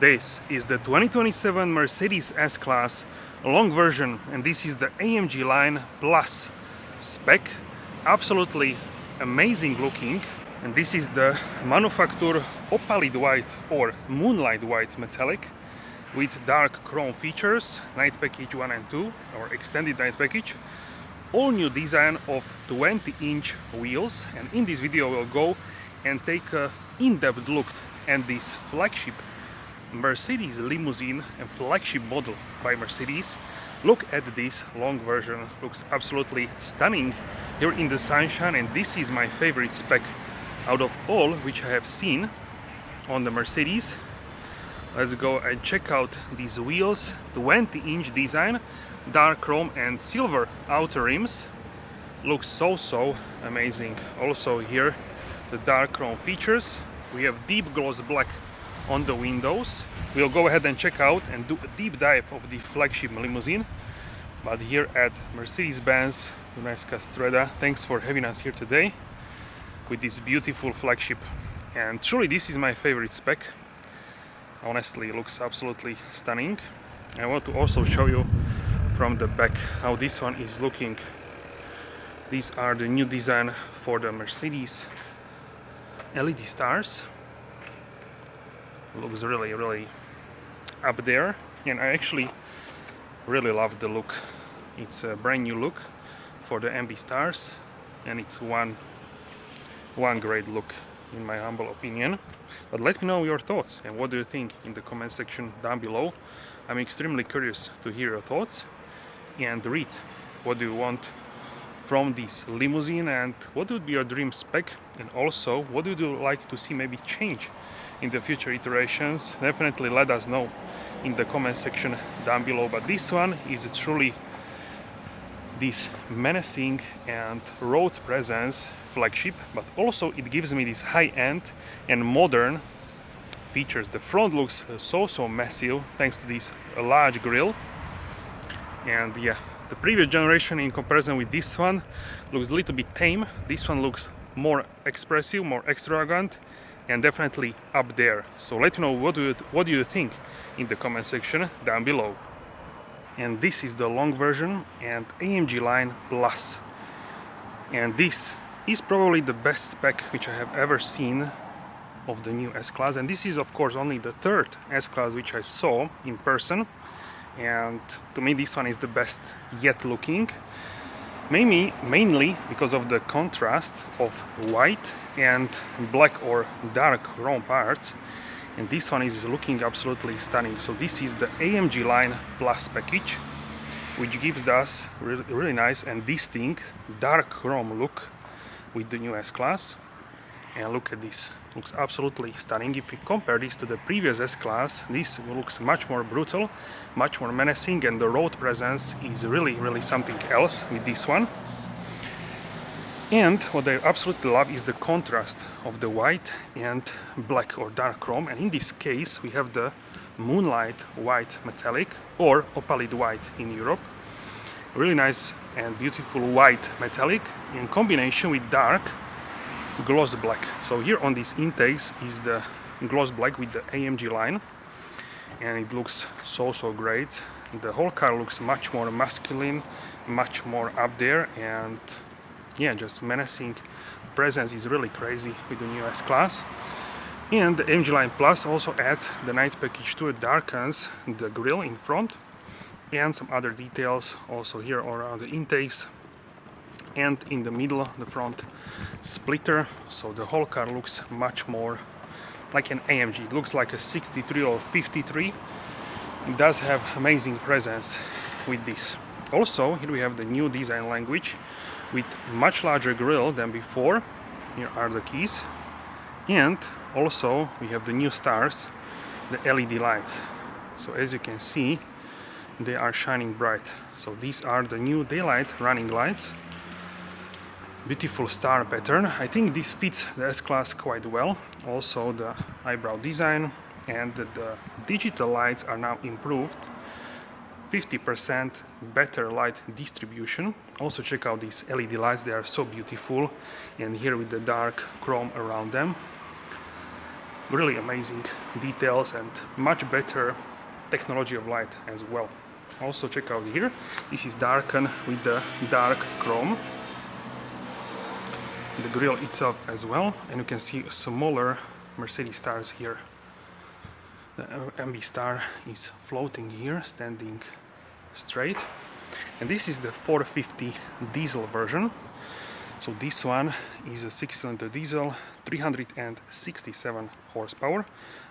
This is the 2027 Mercedes S-Class long version, and this is the AMG line plus spec. Absolutely amazing looking, and this is the manufacturer opalid white or moonlight white metallic with dark chrome features, night package 1 and 2 or extended night package. All new design of 20-inch wheels, and in this video we'll go and take a in-depth look at this flagship Mercedes limousine and flagship model by Mercedes. Look at this long version, looks absolutely stunning here in the sunshine, and this is my favorite spec out of all which I have seen on the Mercedes. Let's go and check out these wheels. 20-inch design, dark chrome and silver outer rims. Looks so amazing. Also here the dark chrome features. We have deep gloss black on the windows. We'll go ahead and check out and do a deep dive of the flagship limousine. But here at Mercedes-Benz Dunajska Streda, thanks for having us here today with this beautiful flagship. And truly this is my favorite spec. Honestly, it looks absolutely stunning. I want to also show you from the back how this one is looking. These are the new design for the Mercedes LED stars. Looks really up there, and I actually really love the look. It's a brand new look for the MB stars, and it's one great look in my humble opinion. But let me know your thoughts and what do you think in the comment section down below. I'm extremely curious to hear your thoughts and read what do you want from this limousine and what would be your dream spec, and also what would you like to see maybe change in the future iterations. Definitely let us know in the comment section down below. But this one is truly this menacing and road presence flagship, but also it gives me this high-end and modern features. The front looks so massive thanks to this large grille, and yeah, the previous generation in comparison with this one looks a little bit tame. This one looks more expressive, more extravagant, and definitely up there. So let me know what do you think in the comment section down below. And this is the long version and AMG line plus, and this is probably the best spec which I have ever seen of the new S-Class, and this is of course only the third S-Class which I saw in person, and to me this one is the best yet looking, mainly because of the contrast of white and black or dark chrome parts, and this one is looking absolutely stunning. So this is the AMG line plus package, which gives us really nice and distinct dark chrome look with the new S-Class. And look at this, looks absolutely stunning. If we compare this to the previous S-Class, this looks much more brutal, much more menacing, and the road presence is really something else with this one. And what I absolutely love is the contrast of the white and black or dark chrome, and in this case we have the moonlight white metallic or opalid white in Europe. Really nice and beautiful white metallic in combination with dark gloss black. So here on these intakes is the gloss black with the AMG line, and it looks so great. The whole car looks much more masculine, much more up there, and yeah, just menacing presence is really crazy with the new S-Class. And the AMG line plus also adds the night package 2. It darkens the grille in front and some other details also here around the intakes and in the middle, the front splitter. So the whole car looks much more like an AMG. It looks like a 63 or 53. It does have amazing presence with this. Also here we have the new design language with much larger grille than before. Here are the keys, and also we have the new stars, the LED lights. So as you can see, they are shining bright. So these are the new daylight running lights. Beautiful star pattern. I think this fits the S-Class quite well. Also the eyebrow design, and the digital lights are now improved. 50% better light distribution. Also check out these LED lights, they are so beautiful, and here with the dark chrome around them. really amazing details and much better technology of light as well. Also check out here, this is darkened with the dark chrome, the grille itself as well, and you can see smaller Mercedes stars here. The MB star is floating here, standing straight, and this is the 450 diesel version. So this one is a 6-cylinder diesel, 367 horsepower,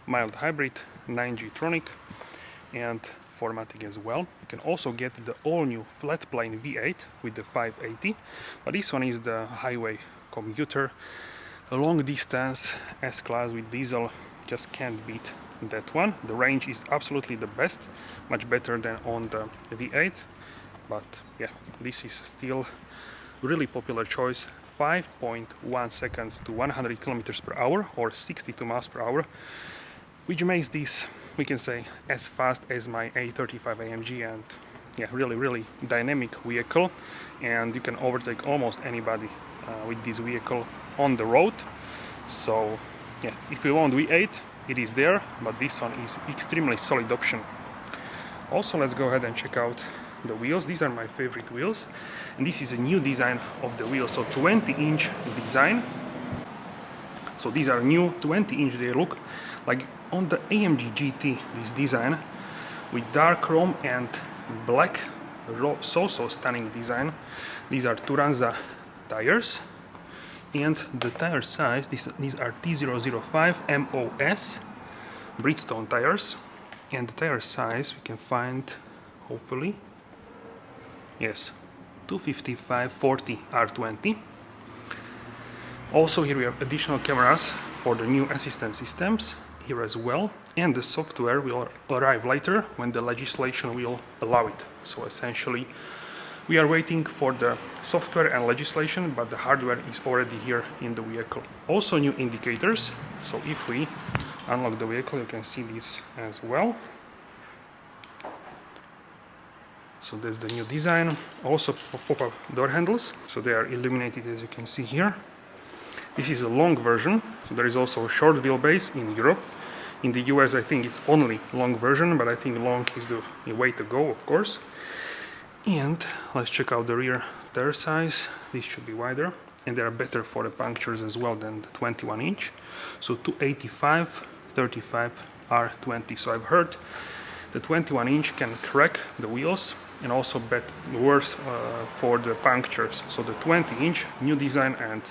mild hybrid, 9G tronic, and 4MATIC as well. You can also get the all-new flat-plane V8 with the 580, but this one is the highway commuter. A long-distance S-Class with diesel just can't beat that one. The range is absolutely the best, much better than on the V8, but yeah, this is still really popular choice. 5.1 seconds to 100 kilometers per hour or 62 miles per hour, which makes this, we can say, as fast as my A35 AMG, and yeah, really dynamic vehicle, and you can overtake almost anybody with this vehicle on the road. So yeah, if you want V8, it is there, but this one is extremely solid option. Also, let's go ahead and check out the wheels. These are my favorite wheels, and this is a new design of the wheels, so 20-inch design. So these are new 20-inch. They look like on the AMG GT, this design with dark chrome and black, so stunning design. These are Turanza tires, and the tire size, these are T005 MB.OS Bridgestone tires, and the tire size we can find, hopefully, yes, 255/40 R20. Also here we have additional cameras for the new assistant systems here as well, and the software will arrive later when the legislation will allow it. So essentially we are waiting for the software and legislation, but the hardware is already here in the vehicle. Also new indicators, so if we unlock the vehicle you can see this as well. So that's the new design. Also pop-up door handles, so they are illuminated as you can see here. This is a long version, so there is also a short wheelbase in Europe. In the US I think it's only long version, but I think long is the way to go, of course. And let's check out the rear tire size. This should be wider, and they are better for the punctures as well than the 21-inch. So 285/35 R20. So I've heard the 21-inch can crack the wheels and also worse for the punctures. So the 20-inch new design and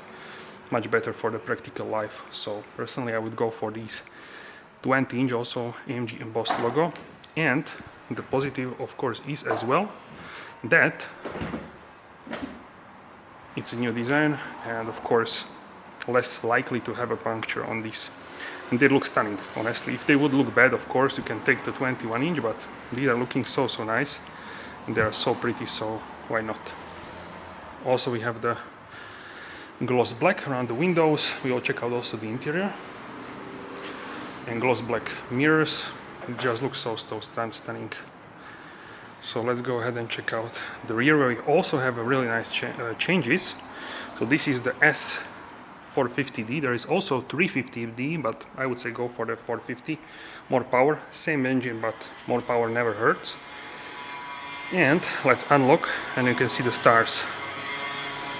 much better for the practical life. So personally I would go for these 20-inch, also AMG embossed logo. And the positive of course is as well that it's a new design, and of course less likely to have a puncture on this, and they look stunning. Honestly, if they would look bad, of course you can take the 21-inch, but these are looking so nice and they are so pretty, so why not. Also we have the gloss black around the windows. We will check out also the interior, and gloss black mirrors. It just looks so stunning. So let's go ahead and check out the rear, where we also have a really nice changes. So this is the S450D. There is also 350D, but I would say go for the 450. More power, same engine, but more power never hurts. And let's unlock, and you can see the stars.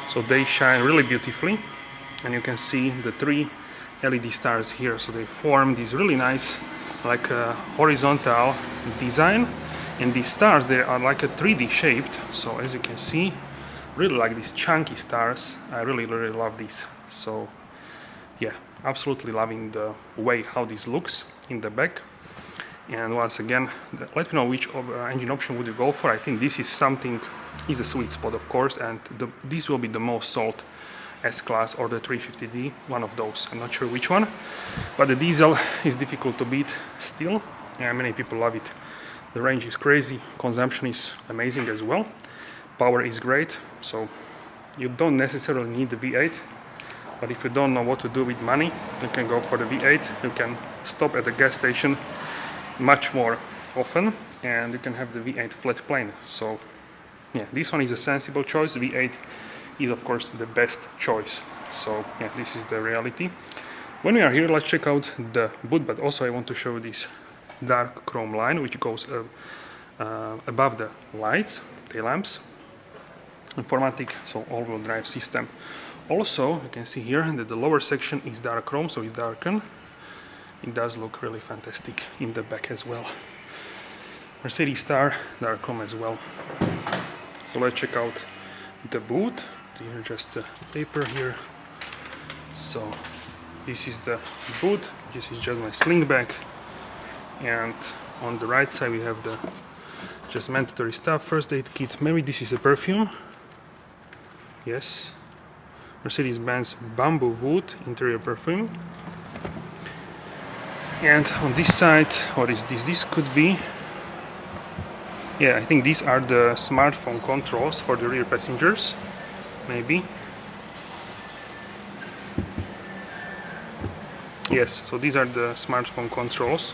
So they shine really beautifully, and you can see the 3 LED stars here. So they form this really nice, like a horizontal design. And these stars, they are like a 3D shaped, so as you can see, really like these chunky stars. I really love these. So yeah, absolutely loving the way how this looks in the back. And once again, let me know which engine option would you go for. I think this is a sweet spot, of course, and this will be the most sold S-Class or the 350D, one of those. I'm not sure which one, but the diesel is difficult to beat still, and many people love it. The range is crazy, consumption is amazing as well, power is great, so you don't necessarily need the V8, but if you don't know what to do with money, you can go for the V8. You can stop at the gas station much more often, and you can have the V8 flat plane. So yeah, this one is a sensible choice. V8 is of course the best choice. So yeah, this is the reality. When we are here, let's check out the boot, but also I want to show you this dark chrome line which goes above the lights, tail lamps. Informatic, so all-wheel drive system. Also, you can see here that the lower section is dark chrome, so it's darkened. It does look really fantastic in the back as well. Mercedes Star, dark chrome as well. So let's check out the boot. Here's just the paper here. So this is the boot. This is just my sling bag, and on the right side we have the just mandatory stuff, first aid kit. Maybe this is a perfume. Yes, Mercedes-Benz bamboo wood interior perfume. And on this side, what is this? This could be, yeah, I think these are the smartphone controls for the rear passengers, maybe. Yes, so these are the smartphone controls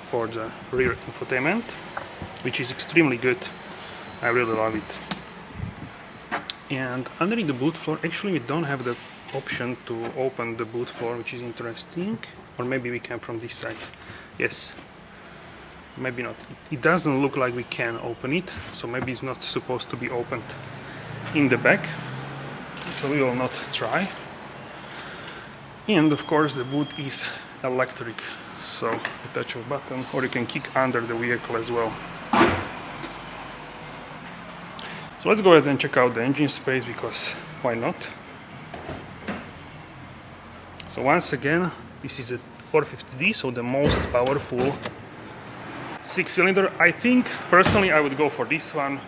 for the rear infotainment, which is extremely good. I really love it. And underneath the boot floor, actually we don't have the option to open the boot floor, which is interesting. Or maybe we can from this side. Yes, maybe not. It doesn't look like we can open it, so maybe it's not supposed to be opened in the back. So we will not try. And of course the boot is electric, so you touch a button, or you can kick under the vehicle as well. So let's go ahead and check out the engine space, because why not? So once again, this is a 450D, so the most powerful 6-cylinder. I think personally I would go for this one.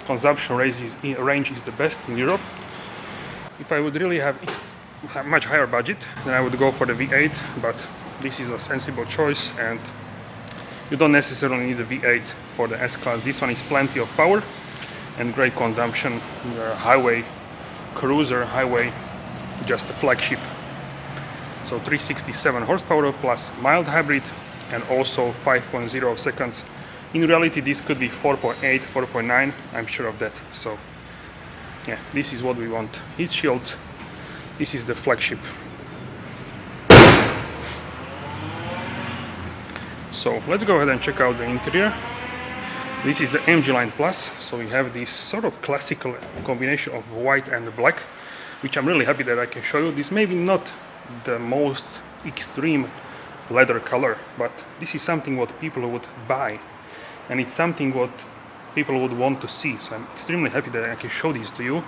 Consumption range is the best in Europe. If I would really have much higher budget, then I would go for the V8, but this is a sensible choice, and you don't necessarily need a V8 for the S-Class. This one is plenty of power and great consumption. Highway cruiser, highway, just a flagship. So 367 horsepower plus mild hybrid, and also 5.0 seconds. In reality this could be 4.8, 4.9, I'm sure of that. So yeah, this is what we want. Heat shields. This is the flagship. So let's go ahead and check out the interior. This is the AMG line plus, so we have this sort of classical combination of white and black, which I'm really happy that I can show you. This may be not the most extreme leather color, but this is something what people would buy, and it's something what people would want to see. So I'm extremely happy that I can show this to you.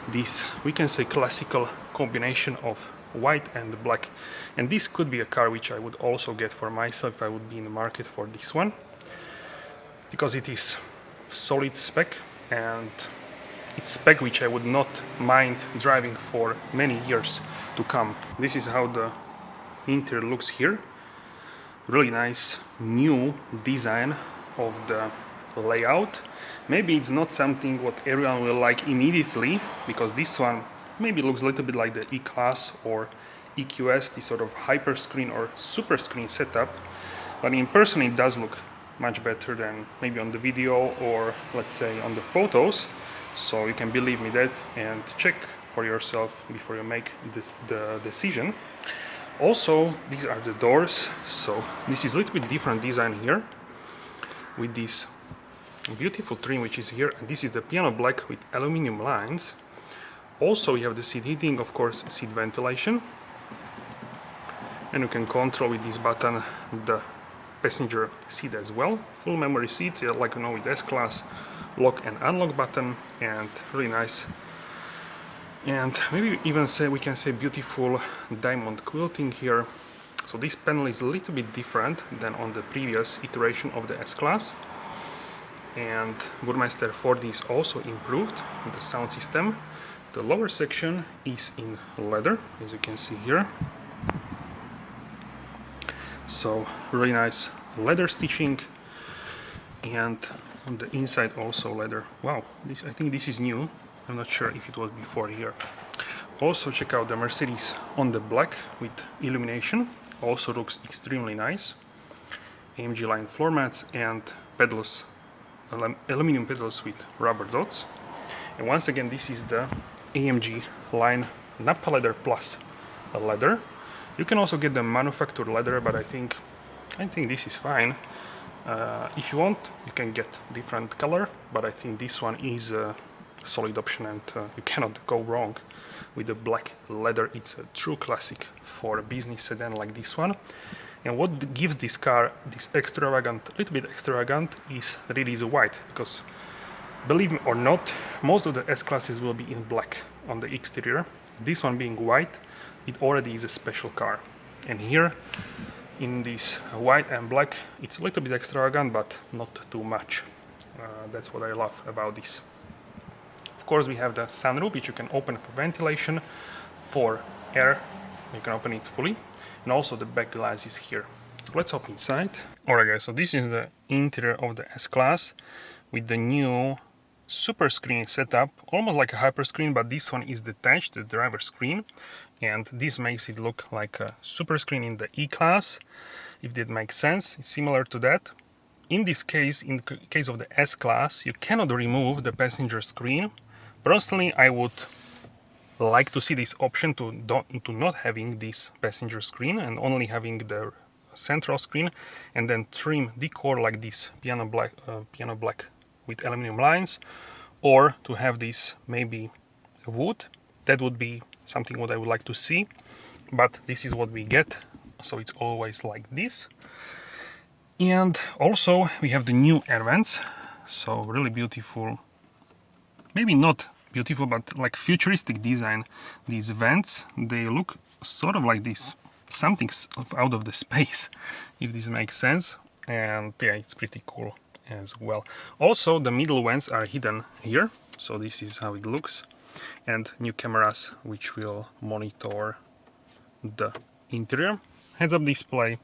This, we can say, classical combination of white and black, and this could be a car which I would also get for myself if I would be in the market for this one, because it is solid spec, and it's spec which I would not mind driving for many years to come. This is how the interior looks here. Really nice new design of the layout. Maybe it's not something what everyone will like immediately, because this one maybe looks a little bit like the E-Class or EQS, this sort of hyper screen or super screen setup, but in person it does look much better than maybe on the video or let's say on the photos. So you can believe me that and check for yourself before you make the decision. Also, these are the doors. So this is a little bit different design here with this beautiful trim which is here, and this is the piano black with aluminum lines. Also you have the seat heating, of course seat ventilation, and you can control with this button the passenger seat as well. Full memory seats, like you know with S-Class, lock and unlock button, and really nice. And maybe even say we can say beautiful diamond quilting here. So this panel is a little bit different than on the previous iteration of the S-Class, and Burmeister 4D is also improved with the sound system. The lower section is in leather, as you can see here. So really nice leather stitching, and on the inside also leather. Wow, this, I think this is new. I'm not sure if it was before here. Also check out the Mercedes on the black with illumination. Also looks extremely nice. AMG line floor mats and pedals, aluminum pedals with rubber dots. And once again, this is the AMG line Nappa leather plus leather. You can also get the manufactured leather, but I think this is fine. If you want, you can get different color, but I think this one is a solid option, and you cannot go wrong with the black leather. It's a true classic for a business sedan like this one. And what gives this car this little bit extravagant, is that it is white, because believe me or not, most of the S-classes will be in black on the exterior. This one being white, it already is a special car. And here, in this white and black, it's a little bit extravagant, but not too much. That's what I love about this. Of course, we have the sunroof, which you can open for ventilation, for air, you can open it fully, and also the back glass is here. Let's hop inside. Alright guys, so this is the interior of the S-Class with the new super screen setup, almost like a hyper screen, but this one is detached, the driver screen, and this makes it look like a super screen in the E-Class, if that makes sense. It's similar to that. In this case, in the case of the S-Class, you cannot remove the passenger screen. Personally, I would like to see this option to not having this passenger screen and only having the central screen, and then trim decor like this piano black with aluminum lines, or to have this maybe wood. That would be something what I would like to see, but this is what we get, so it's always like this. And also we have the new air vents, so really beautiful, maybe not beautiful, but like futuristic design. These vents, they look sort of like this, something out of the space, if this makes sense. And yeah, it's pretty cool as well. Also, the middle vents are hidden here, so this is how it looks. And new cameras which will monitor the interior, heads-up display,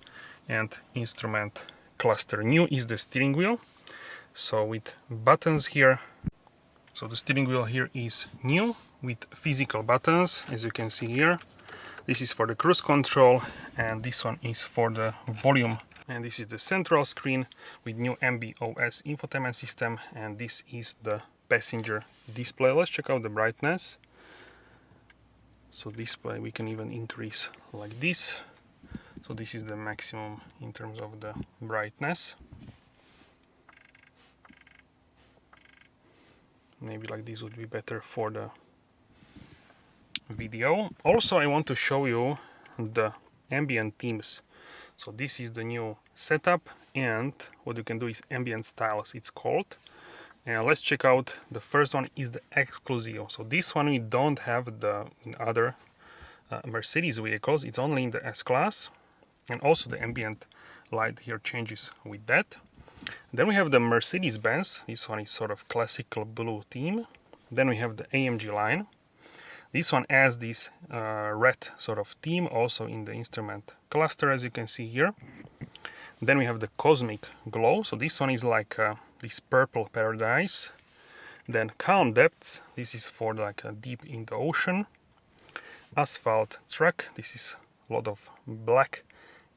and instrument cluster. New is the steering wheel, so with buttons here. So the steering wheel here is new with physical buttons, as you can see here. This is for the cruise control, and this one is for the volume. And this is the central screen with new MB.OS infotainment system, and this is the passenger display. Let's check out the brightness. So display we can even increase like this. So this is the maximum in terms of the brightness. Maybe like this would be better for the video. Also, I want to show you the ambient themes. So this is the new setup, and what you can do is ambient styles, it's called. And let's check out. The first one is the Exclusive. So this one we don't have in other Mercedes vehicles, it's only in the S-Class. And also the ambient light here changes with that. Then we have the Mercedes-Benz. This one is sort of classical blue theme. Then we have the AMG line. This one has this red sort of theme also in the instrument cluster, as you can see here. Then we have the Cosmic Glow. So this one is like this purple paradise. Then Calm Depths. This is for like deep in the ocean. Asphalt Track. This is a lot of black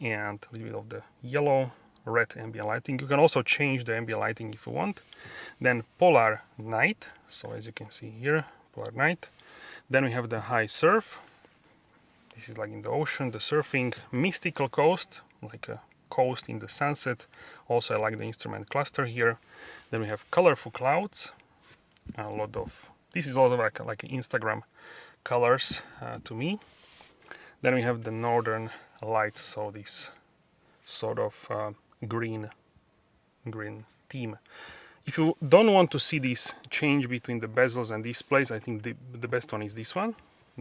and a little bit of the yellow, red ambient lighting. You can also change the ambient lighting if you want. Then Polar Night. So as you can see here, Polar Night. Then we have the High Surf. This is like in the ocean, the surfing. Mystical Coast, like a coast in the sunset. Also I like the instrument cluster here. Then we have Colorful Clouds. This is a lot of like Instagram colors to me. Then we have the Northern Lights, so this sort of green theme. If you don't want to see this change between the bezels and displays, I think the best one is this one,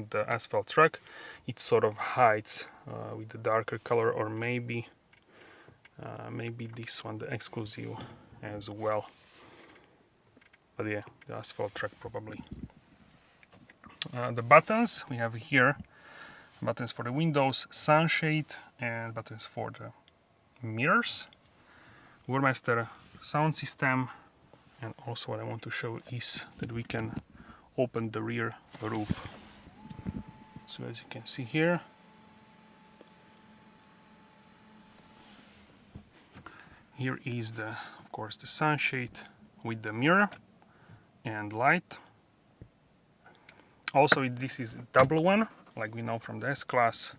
the Asphalt Track. It sort of hides with the darker color, or maybe this one, the Exclusive as well. But yeah, the Asphalt Track probably. The buttons we have here, buttons for the windows, sunshade, and buttons for the mirrors. Burmester sound system. And also what I want to show is that we can open the rear roof. So as you can see here, here is of course the sunshade with the mirror and light. Also this is a double one, like we know from the S-Class.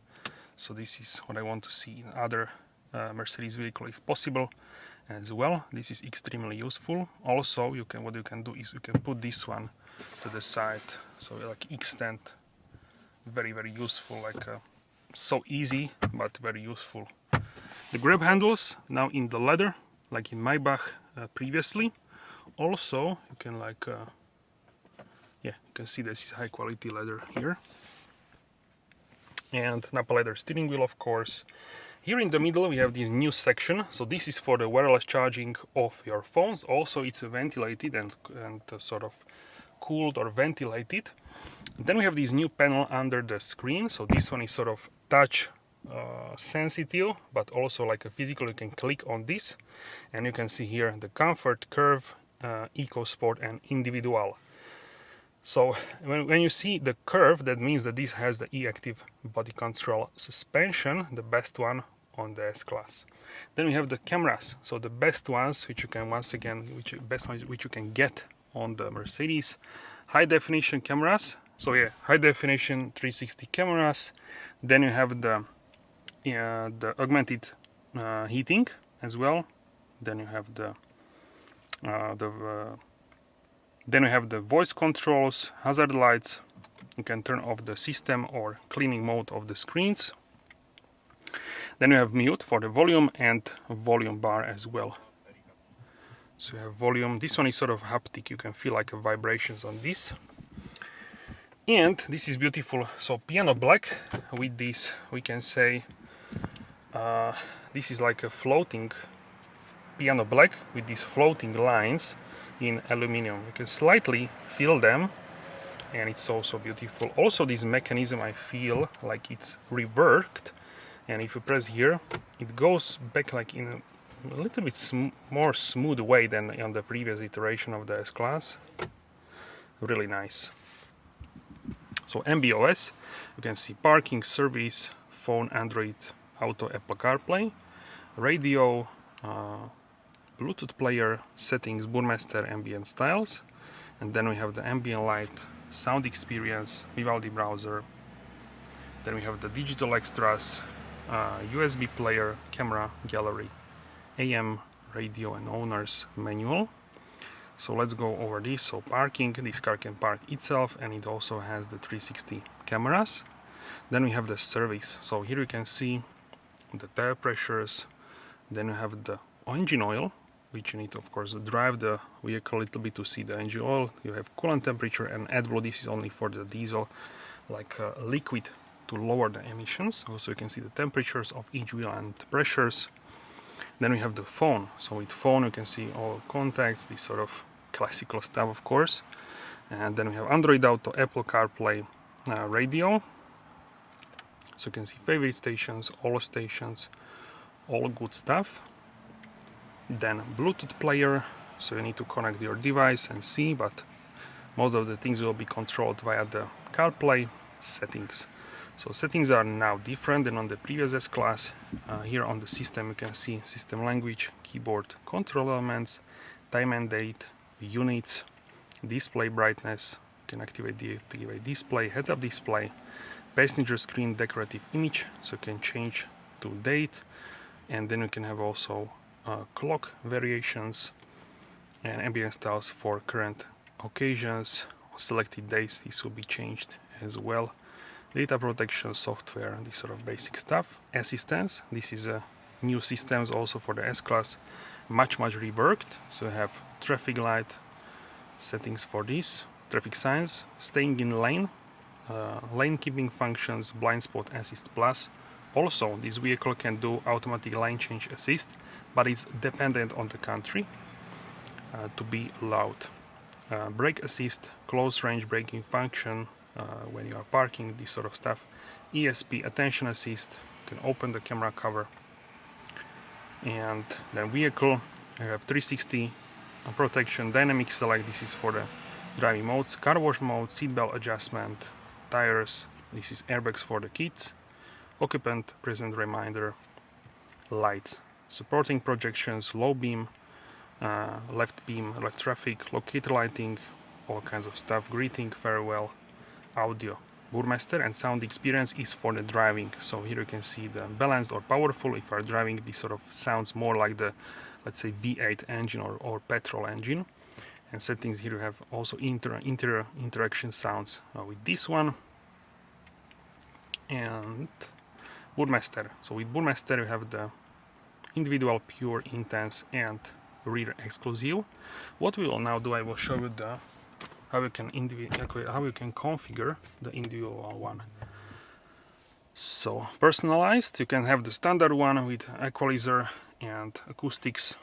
So this is what I want to see in other Mercedes vehicle if possible as well. This is extremely useful. Also, what you can do is you can put this one to the side, so like extend. Very useful, like so easy but very useful. The grab handles now in the leather, like in Maybach previously. Also, you can like yeah, you can see this is high quality leather here. And Napa leather steering wheel, of course. Here in the middle we have this new section, so this is for the wireless charging of your phones. Also it's ventilated and sort of cooled or ventilated. Then we have this new panel under the screen, so this one is sort of touch sensitive, but also like a physical. You can click on this and you can see here the comfort, curve, eco sport and individual. So when you see the curve, that means that this has the e-active body control suspension, the best one on the S-Class. Then we have the cameras, so the best ones which you can which you can get on the Mercedes. High definition cameras, so yeah, high definition 360 cameras. Then you have the augmented heating as well. Then you have then we have the voice controls, hazard lights. You can turn off the system or cleaning mode of the screens. Then you have mute for the volume and volume bar as well. So you have volume. This one is sort of haptic. You can feel like vibrations on this. And this is beautiful. So piano black with this, we can say this is like a floating piano black with these floating lines in aluminum. You can slightly feel them and it's also beautiful. Also this mechanism, I feel like it's reworked, and if you press here it goes back like in a little bit more smooth way than on the previous iteration of the S-Class. Really nice. So MB.OS, you can see parking, service, phone, Android, Auto, Apple CarPlay, radio, Bluetooth player, settings, Burmester, ambient styles, and then we have the ambient light, sound experience, Vivaldi browser. Then we have the digital extras, USB player, camera, gallery, AM, radio and owner's manual. So let's go over this. So parking, this car can park itself and it also has the 360 cameras. Then we have the service. So here you can see the tire pressures. Then you have the engine oil, which you need to, of course, drive the vehicle a little bit to see the engine oil. You have coolant temperature and AdBlue. This is only for the diesel, like liquid to lower the emissions. Also you can see the temperatures of each wheel and pressures. Then we have the phone. So with phone you can see all contacts, this sort of classical stuff, of course. And then we have Android Auto, Apple CarPlay, radio. So you can see favorite stations, all good stuff. Then Bluetooth player, so you need to connect your device and see, but most of the things will be controlled via the CarPlay settings. So settings are now different than on the previous S-Class. Here on the system you can see system language, keyboard, control elements, time and date, units, display brightness. You can activate the display, heads-up display, passenger screen, decorative image, so you can change to date, and then you can have also clock variations and ambient styles for current occasions, selected days. This will be changed as well. Data protection, software, this sort of basic stuff. Assistance, this is a new systems also for the S-Class, much reworked. So you have traffic light settings for this, traffic signs, staying in lane, lane keeping functions, blind spot assist plus. Also this vehicle can do automatic lane change assist, but it's dependent on the country to be allowed. Brake assist, close range braking function when you are parking, this sort of stuff. ESP, attention assist, you can open the camera cover. And then vehicle, you have 360 protection, dynamic select, this is for the driving modes, car wash mode, seatbelt adjustment, tires, this is airbags for the kids, occupant present reminder, lights, supporting projections, low beam, left beam, left traffic, locator lighting, all kinds of stuff, greeting, farewell, audio. Burmester, and sound experience is for the driving. So here you can see the balanced or powerful. If you're driving, this sort of sounds more like the, let's say, V8 engine or petrol engine. And settings, here you have also interaction sounds with this one. And Burmester. So with Burmester you have the individual, pure, intense, and rear exclusive. What we will now do, I will show you the how you can configure the individual one. So personalized, you can have the standard one with equalizer and acoustics.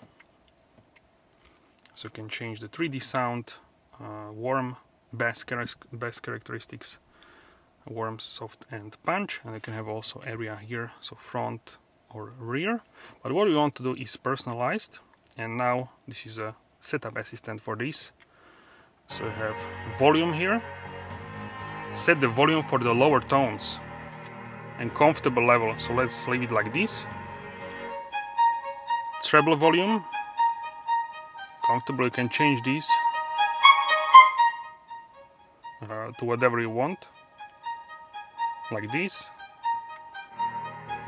So you can change the 3D sound, warm, bass characteristics, warm, soft, and punch, and you can have also area here, so front or rear. But what we want to do is personalized, and now this is a setup assistant for this. So you have volume here. Set the volume for the lower tones and comfortable level. So let's leave it like this. Treble volume. Comfortable, you can change this to whatever you want. Like this.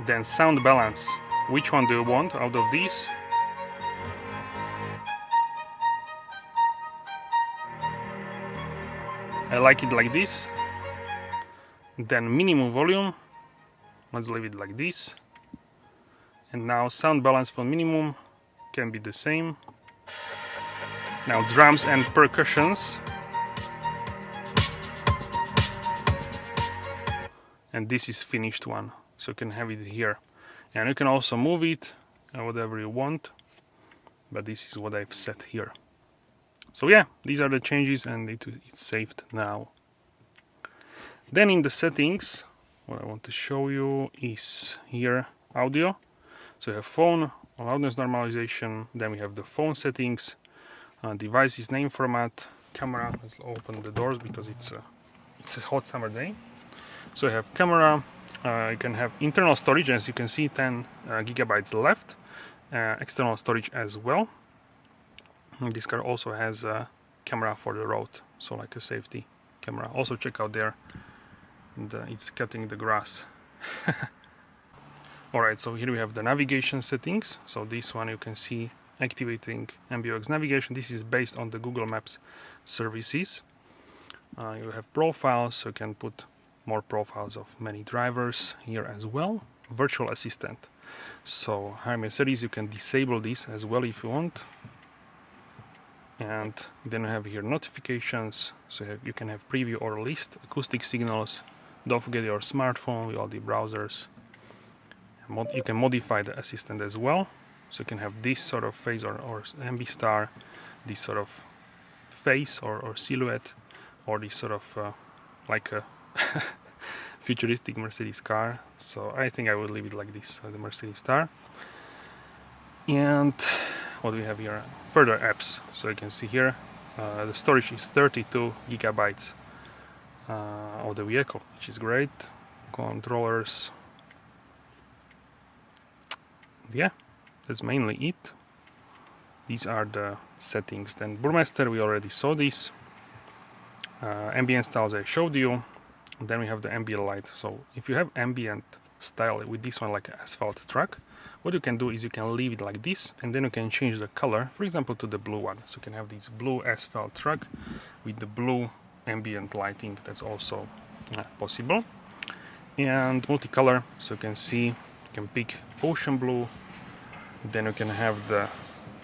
Then sound balance. Which one do you want out of these? I like it like this. Then minimum volume, let's leave it like this. And now sound balance for minimum can be the same. Now drums and percussions. And this is finished one, so you can have it here. And you can also move it whatever you want, but this is what I've set here. So yeah, these are the changes, and it's saved now. Then in the settings, what I want to show you is here audio. So you have phone, loudness normalization, then we have the phone settings, devices name format, camera. Let's open the doors because it's a hot summer day. So you have camera, you can have internal storage, as you can see 10 gigabytes left, external storage as well. This car also has a camera for the road, so like a safety camera. Also check out there, it's cutting the grass. Alright, so here we have the navigation settings. So this one you can see activating MB.OS navigation. This is based on the Google Maps services. You have profiles, so you can put more profiles of many drivers here as well. Virtual assistant. So hi Mercedes, you can disable this as well if you want. And then you have here notifications, so you can have preview or list, acoustic signals. Don't forget your smartphone with all the browsers. You can modify the assistant as well, so you can have this sort of face or MB star, this sort of face or silhouette, or this sort of like a futuristic Mercedes car. So I think I would leave it like this, the Mercedes star. And what do we have here? Further apps. So you can see here the storage is 32 gigabytes of the vehicle, which is great. Controllers. Yeah, that's mainly it. These are the settings. Then Burmester, we already saw this. Ambient styles I showed you. And then we have the ambient light. So if you have ambient style with this one, like an asphalt track, what you can do is you can leave it like this, and then you can change the color, for example, to the blue one. So you can have this blue asphalt track with the blue ambient lighting. That's also possible. And multicolor, so you can see, you can pick ocean blue, then you can have the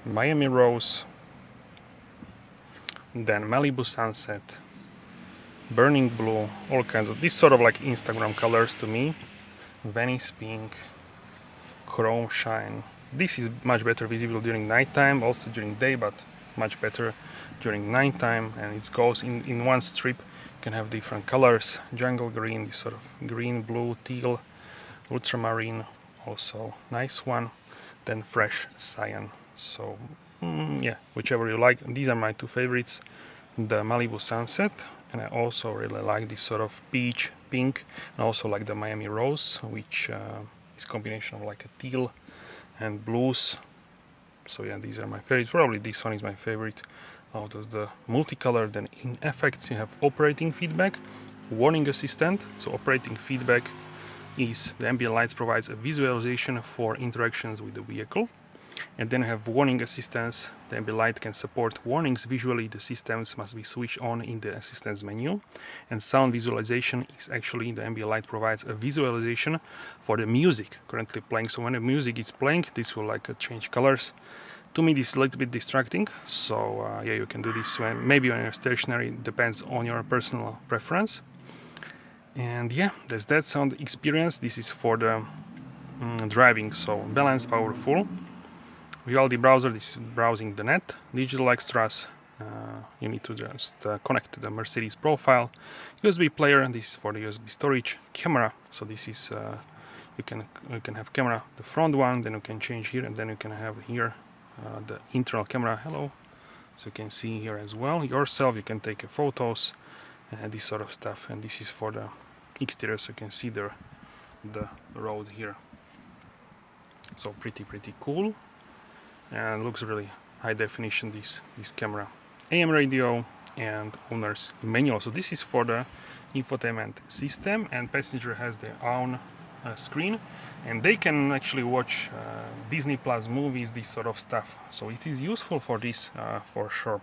Miami rose, then Malibu sunset, burning blue, all kinds of these sort of like Instagram colors to me. Venice pink, chrome shine. This is much better visible during nighttime, also during day, but much better during nighttime. And it goes in one strip. You can have different colors: jungle green, this sort of green, blue, teal, ultramarine, also nice one. Then fresh cyan. So yeah, whichever you like. These are my two favorites: the Malibu sunset, and I also really like this sort of peach pink, and also like the Miami rose, which is a combination of like a teal and blues. So yeah, these are my favorites. Probably this one is my favorite out of the multicolor. Then in effects you have operating feedback. warning assistant, so operating feedback is the ambient lights provides a visualization for interactions with the vehicle. And then you have warning assistance. The ambient light can support warnings visually. The systems must be switched on in the assistance menu. And sound visualization is actually the ambient light provides a visualization for the music currently playing. So when the music is playing, this will like change colors. To me, this is a little bit distracting. So yeah, you can do this when maybe when you're stationary. It depends on your personal preference. And yeah, that's that sound experience. This is for the driving. So balanced, powerful. Reality browser, this is browsing the net. Digital extras, you need to just connect to the Mercedes profile. USB player, this is for the USB storage. Camera, so this is you can have camera, the front one, then you can change here, and then you can have here the internal camera. Hello, so you can see here as well yourself. You can take photos, this sort of stuff, and this is for the exterior, so you can see the road here. So pretty cool. And looks really high definition, this camera. AM radio and owner's manual. So this is for the infotainment system, and passenger has their own screen, and they can actually watch Disney Plus movies, this sort of stuff. So it is useful for this for sure.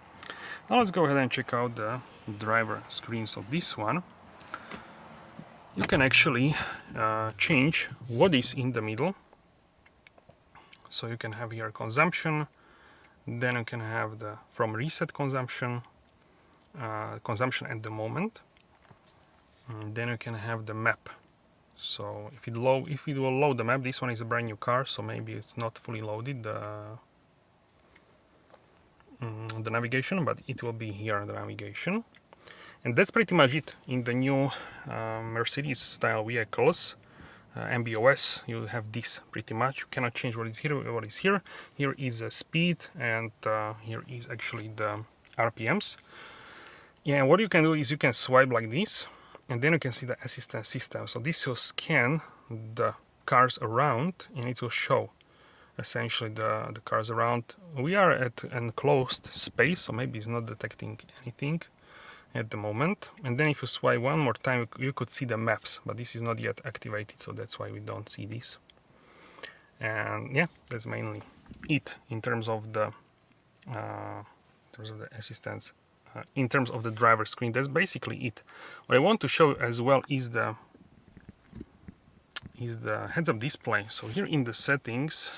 Now let's go ahead and check out the driver screen. So this one, you can actually change what is in the middle. So you can have here consumption, then you can have the from reset consumption, consumption at the moment, and then you can have the map. So if it will load the map, this one is a brand new car, so maybe it's not fully loaded the navigation, but it will be here the navigation. And that's pretty much it in the new Mercedes style vehicles. MB.OS, you have this pretty much. You cannot change what is here. What is here? Here is a speed, and here is actually the RPMs. Yeah, and what you can do is you can swipe like this, and then you can see the assistance system. So this will scan the cars around, and it will show essentially the cars around. We are at an enclosed space, so maybe it's not detecting anything at the moment. And then if you swipe one more time, you could see the maps, but this is not yet activated, so that's why we don't see this. And yeah, that's mainly it in terms of the assistance. In terms of the driver screen, that's basically it. What I want to show as well is the heads-up display. So here in the settings,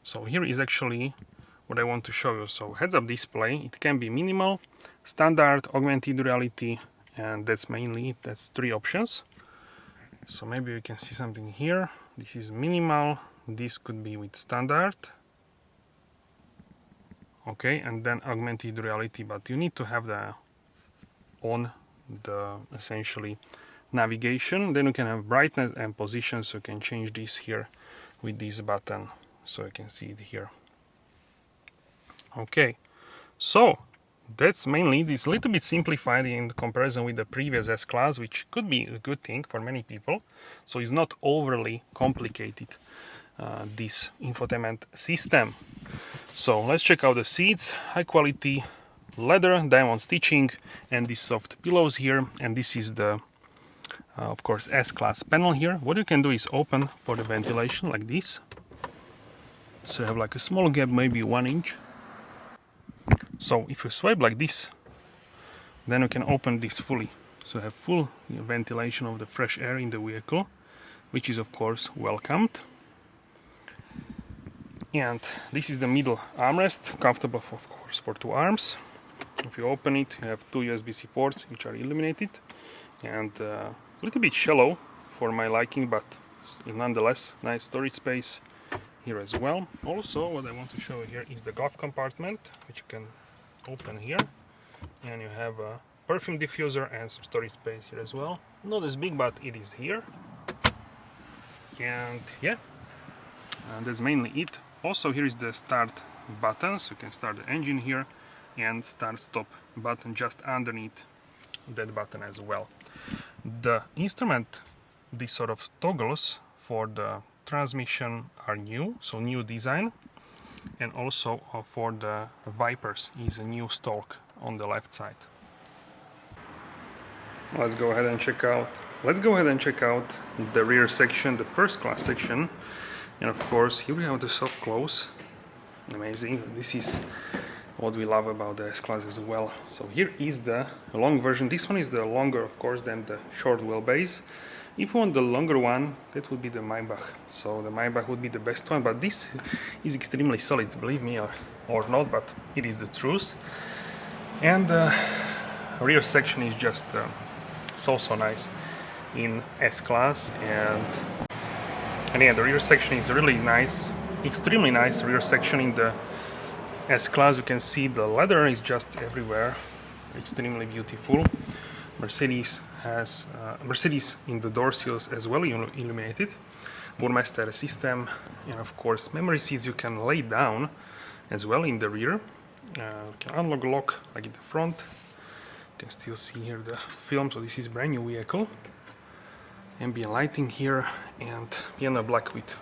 so here is actually what I want to show you. So heads-up display, it can be minimal, standard, augmented reality, and that's mainly it. That's three options. So maybe you can see something here. This is minimal, this could be with standard. Okay, and then augmented reality, but you need to have the essentially navigation. Then you can have brightness and position, so you can change this here with this button. So you can see it here. Okay, so that's mainly this, little bit simplified in comparison with the previous S-Class, which could be a good thing for many people. So it's not overly complicated, this infotainment system. So let's check out the seats. High quality leather, diamond stitching, and these soft pillows here. And this is the of course S-Class panel here. What you can do is open for the ventilation like this. So you have like a small gap, maybe 1 inch. So if you swipe like this, then you can open this fully. So you have full ventilation of the fresh air in the vehicle, which is of course welcomed. And this is the middle armrest, comfortable of course for 2 arms. If you open it, you have 2 USB-C ports which are illuminated, and a little bit shallow for my liking, but nonetheless nice storage space here as well. Also, what I want to show you here is the glove compartment, which you can open here, and you have a perfume diffuser and some storage space here as well. Not as big, but it is here. And yeah, that's mainly it. Also, here is the start button, so you can start the engine here, and start stop button just underneath that button as well. The instrument, these sort of toggles for the transmission are new, so new design. and also for the wipers is a new stalk on the left side. Let's go ahead and check out the rear section, the first class section. And of course, here we have the soft close. Amazing. This is what we love about the S-Class as well. So here is the long version. This one is the longer, of course, than the short wheelbase. If you want the longer one, that would be the Maybach. So the Maybach would be the best one, but this is extremely solid, believe me or not, but it is the truth. And the rear section is just so nice in S-Class, and yeah, the rear section is really nice, extremely nice rear section in the S-Class. You can see the leather is just everywhere, extremely beautiful. Mercedes has Mercedes in the door seals as well, illuminated. Burmester system, and of course memory seats you can lay down as well in the rear. You can unlock, lock like in the front. You can still see here the film, so this is brand new vehicle. Ambient lighting here, and piano black with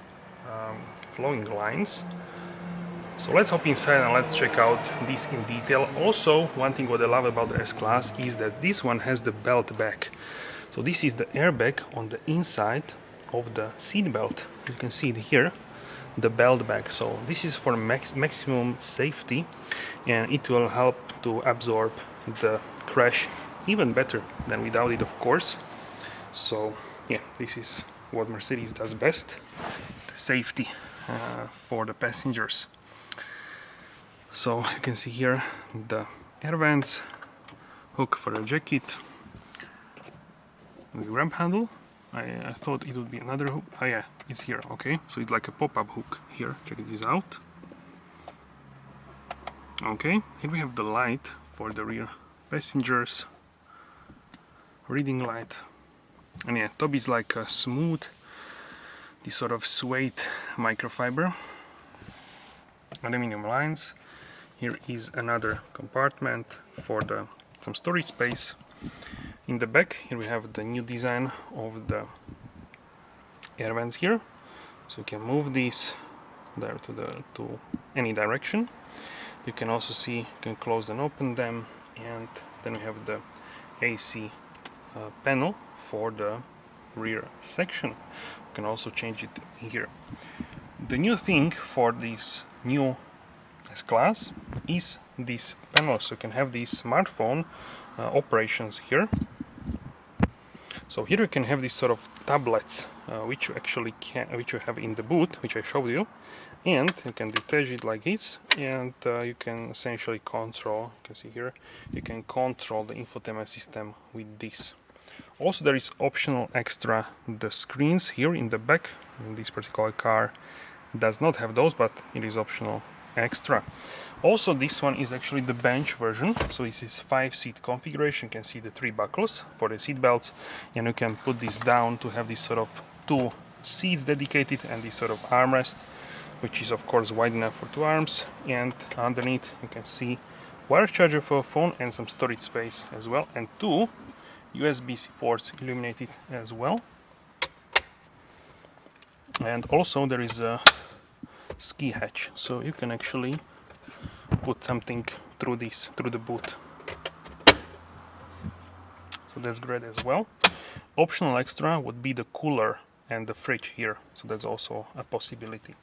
flowing lines. So let's hop inside and let's check out this in detail. Also, one thing what I love about the S-Class is that this one has the belt back. So this is the airbag on the inside of the seat belt. You can see it here, the belt bag. So this is for maximum safety, and it will help to absorb the crash even better than without it, of course. So yeah, this is what Mercedes does best, the safety for the passengers. So you can see here the air vents, hook for the jacket, the ramp handle. I thought it would be another hook. Oh yeah, it's here. Okay, so it's like a pop-up hook here. Check this out. Okay, here we have the light for the rear passengers, reading light, and yeah, top is like a smooth, this sort of suede microfiber, aluminum lines. Here is another compartment for some storage space. In the back, here we have the new design of the air vents here, so you can move these there to any direction. You can also see you can close and open them, and then we have the AC panel for the rear section. You can also change it here. The new thing for this new S-Class is this panel, so you can have these smartphone operations here. So here you can have these sort of tablets, which you have in the boot, which I showed you, and you can detach it like this, and you can essentially control. You can see here, you can control the infotainment system with this. Also, there is optional extra the screens here in the back. In this particular car does not have those, but it is optional extra. Also, this one is actually the bench version, so this is 5-seat configuration. You can see the 3 buckles for the seat belts, and you can put this down to have this sort of 2 seats dedicated and this sort of armrest, which is of course wide enough for 2 arms. And underneath you can see wire charger for a phone and some storage space as well, and 2 USB-C ports illuminated as well. And also there is a ski hatch, so you can actually put something through the boot. So that's great as well. Optional extra would be the cooler and the fridge here, so that's also a possibility.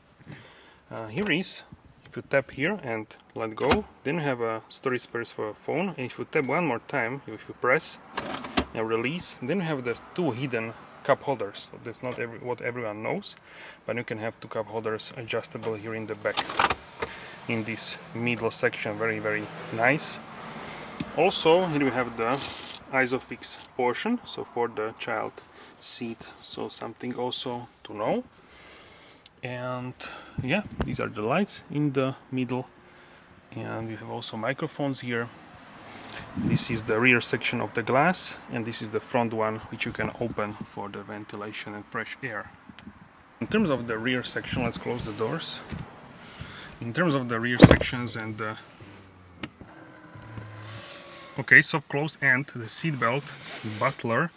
Here is, if you tap here and let go, then you have a storage space for a phone, and if you tap one more time, if you press and release, then you have the 2 hidden cup holders. So that's not what everyone knows, but you can have 2 cup holders adjustable here in the back, in this middle section. Very nice. Also, here we have the ISOFIX portion, so for the child seat, so something also to know. And yeah, these are the lights in the middle, and you have also microphones here. This is the rear section of the glass, and this is the front one, which you can open for the ventilation and fresh air. In terms of the rear section, let's close the doors. In terms of the rear sections and the soft close and the seat belt buckler,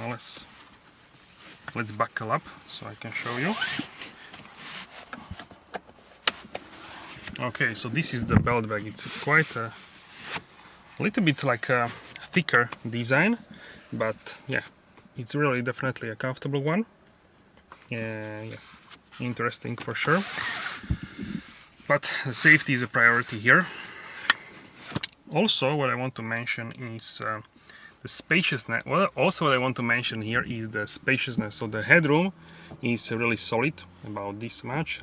let's buckle up so I can show you. Okay, so this is the belt bag. It's quite a little bit like a thicker design, but yeah, it's really definitely a comfortable one. Yeah, interesting for sure. But safety is a priority here. Also, what I want to mention is the spaciousness. Well, also what I want to mention here is the spaciousness. So the headroom is really solid, about this much,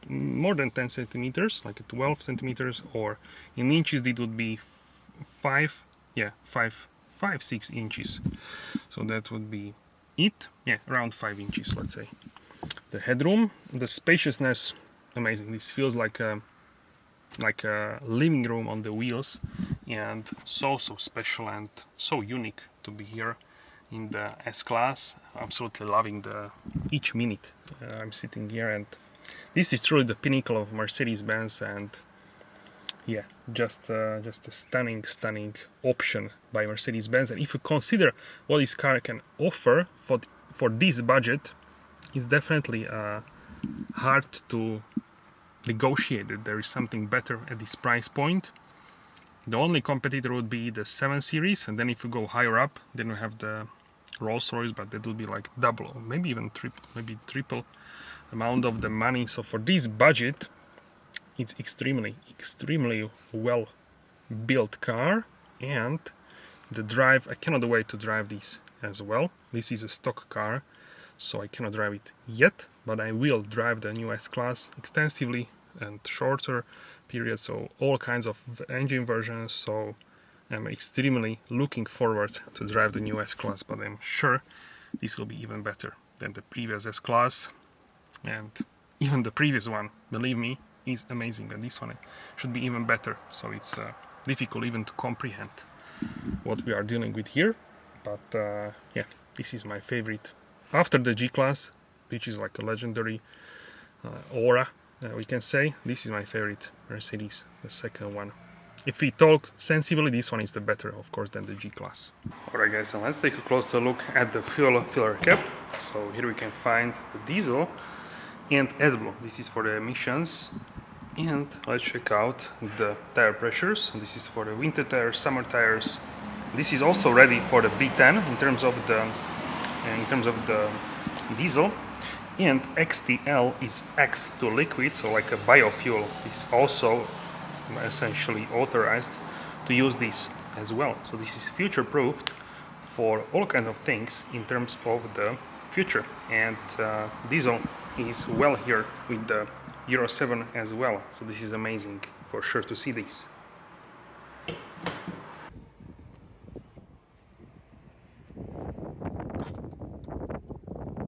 more than 10 centimeters, like 12 centimeters, or in inches it would be 6 inches. So that would be it. Yeah, around 5 inches, let's say. The headroom, the spaciousness, amazing. This feels like a living room on the wheels, and so special and so unique to be here in the S-Class. Absolutely loving each minute I'm sitting here, and this is truly the pinnacle of Mercedes-Benz, and yeah, just a stunning option by Mercedes-Benz. And if you consider what this car can offer for this budget, it's definitely hard to negotiate that there is something better at this price point. The only competitor would be the 7 Series, and then if you go higher up, then you have the Rolls-Royce, but that would be like double, or maybe even triple amount of the money. So for this budget, it's extremely well built car, and the drive, I cannot wait to drive this as well. This is a stock car, so I cannot drive it yet, but I will drive the new S-Class extensively and shorter periods, so all kinds of engine versions. So I'm extremely looking forward to drive the new S-Class, but I'm sure this will be even better than the previous S-Class, and even the previous one, believe me, is amazing, and this one should be even better. So it's difficult even to comprehend what we are dealing with here, but yeah, this is my favorite after the G-Class, which is like a legendary aura, we can say. This is my favorite Mercedes, the second one. If we talk sensibly, this one is the better, of course, than the G-Class. Alright guys, so let's take a closer look at the fuel filler cap. So here we can find the diesel and AdBlue. This is for the emissions. And let's check out the tire pressures. This is for the winter tires, summer tires. This is also ready for the B10 in terms of the diesel. And XTL is X to liquid, so like a biofuel is also essentially authorized to use this as well. So this is future proofed for all kinds of things in terms of the future. And diesel is well here with the Euro 7 as well. So this is amazing for sure to see this.